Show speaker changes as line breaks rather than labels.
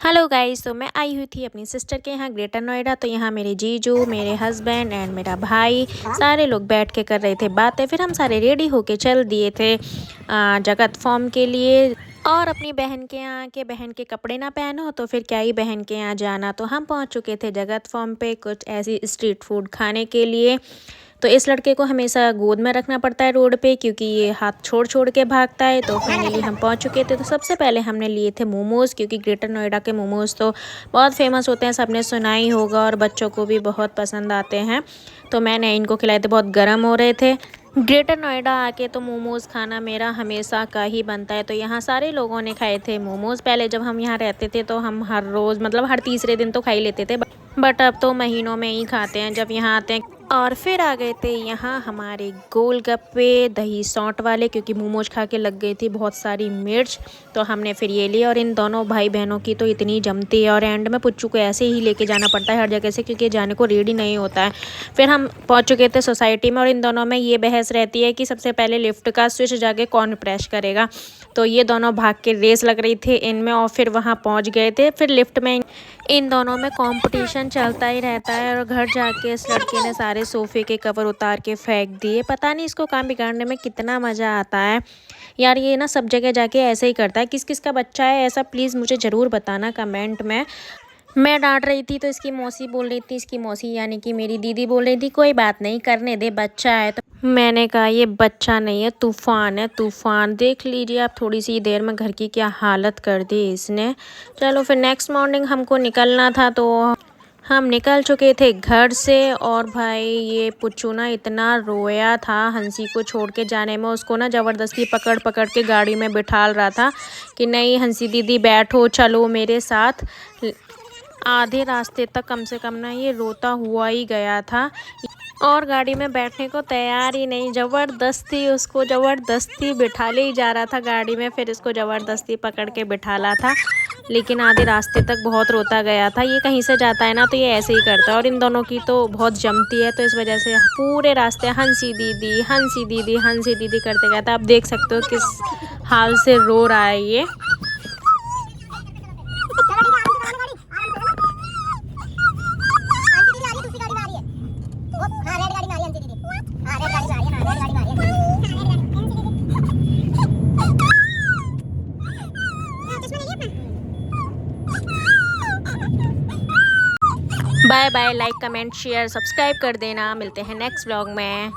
Hello guys. तो मैं आई हुई थी अपनी सिस्टर के यहाँ ग्रेटर नोएडा। तो यहाँ मेरे जीजू, मेरे हस्बैंड एंड मेरा भाई सारे लोग बैठ के कर रहे थे बातें। फिर हम सारे रेडी होके चल दिए थे जगत फॉर्म के लिए। और अपनी बहन के यहाँ के बहन के कपड़े ना पहनो तो फिर क्या ही बहन के यहाँ जाना। तो हम पहुँच चुके थे जगत फॉर्म पे कुछ ऐसी स्ट्रीट फूड खाने के लिए। तो इस लड़के को हमेशा गोद में रखना पड़ता है रोड पे, क्योंकि ये हाथ छोड़ छोड़ के भागता है। तो फाइनली हम पहुंच चुके थे। तो सबसे पहले हमने लिए थे मोमोज़, क्योंकि ग्रेटर नोएडा के मोमोज़ तो बहुत फेमस होते हैं, सबने सुना ही होगा और बच्चों को भी बहुत पसंद आते हैं। तो मैंने इनको खिलाए थे, बहुत गर्म हो रहे थे। ग्रेटर नोएडा आके तो मोमोज़ खाना मेरा हमेशा का ही बनता है। तो यहाँ सारे लोगों ने खाए थे मोमोज़। पहले जब हम यहाँ रहते थे तो हम हर रोज़ मतलब हर तीसरे दिन तो खा ही लेते थे, बट अब तो महीनों में ही खाते हैं जब यहाँ आते हैं। और फिर आ गए थे यहाँ हमारे गोलगप्पे दही सौंठ वाले, क्योंकि मोमोज खा के लग गई थी बहुत सारी मिर्च। तो हमने फिर ये लिया। और इन दोनों भाई बहनों की तो इतनी जमती है, और एंड में पुच्चू को ऐसे ही लेके जाना पड़ता है हर जगह से, क्योंकि जाने को रेडी नहीं होता है। फिर हम पहुँच चुके थे सोसाइटी में, और इन दोनों में ये बहस रहती है कि सबसे पहले लिफ्ट का स्विच जाके कौन प्रेस करेगा। तो ये दोनों भाग के रेस लग रही थी इनमें, और फिर वहाँ पहुँच गए थे। फिर लिफ्ट में इन दोनों में कंपटीशन चलता ही रहता है। और घर जाके इस लड़के ने सारे सोफ़े के कवर उतार के फेंक दिए। पता नहीं इसको काम बिगाड़ने में कितना मज़ा आता है यार। ये ना सब जगह जाके ऐसे ही करता है। किस किस का बच्चा है ऐसा, प्लीज़ मुझे ज़रूर बताना कमेंट में। मैं डांट रही थी तो इसकी मौसी बोल रही थी, इसकी मौसी यानी कि मेरी दीदी बोल रही थी कोई बात नहीं, करने दे, बच्चा है। तो मैंने कहा ये बच्चा नहीं है, तूफान है, तूफान। देख लीजिए आप, थोड़ी सी देर में घर की क्या हालत कर दी इसने। चलो फिर नेक्स्ट मॉर्निंग हमको निकलना था, तो हम निकल चुके थे घर से। और भाई ये पुच्चू ना इतना रोया था हंसी को छोड़ के जाने में। उसको ना ज़बरदस्ती पकड़ पकड़ के गाड़ी में बिठाल रहा था कि नहीं हंसी दीदी बैठो, चलो मेरे साथ। आधे रास्ते तक कम से कम ना ये रोता हुआ ही गया था, और गाड़ी में बैठने को तैयार ही नहीं। ज़बरदस्ती उसको ज़बरदस्ती बिठा ले ही जा रहा था गाड़ी में। फिर इसको ज़बरदस्ती पकड़ के बिठाला था, लेकिन आधे रास्ते तक बहुत रोता गया था। ये कहीं से जाता है ना तो ये ऐसे ही करता है, और इन दोनों की तो बहुत जमती है। तो इस वजह से पूरे रास्ते हंसी दीदी हंसी दीदी हंसी दीदी करते गया था। आप देख सकते हो किस हाल से रो रहा है ये। Bye bye, like comment share subscribe कर देना। मिलते हैं नेक्स्ट व्लॉग में।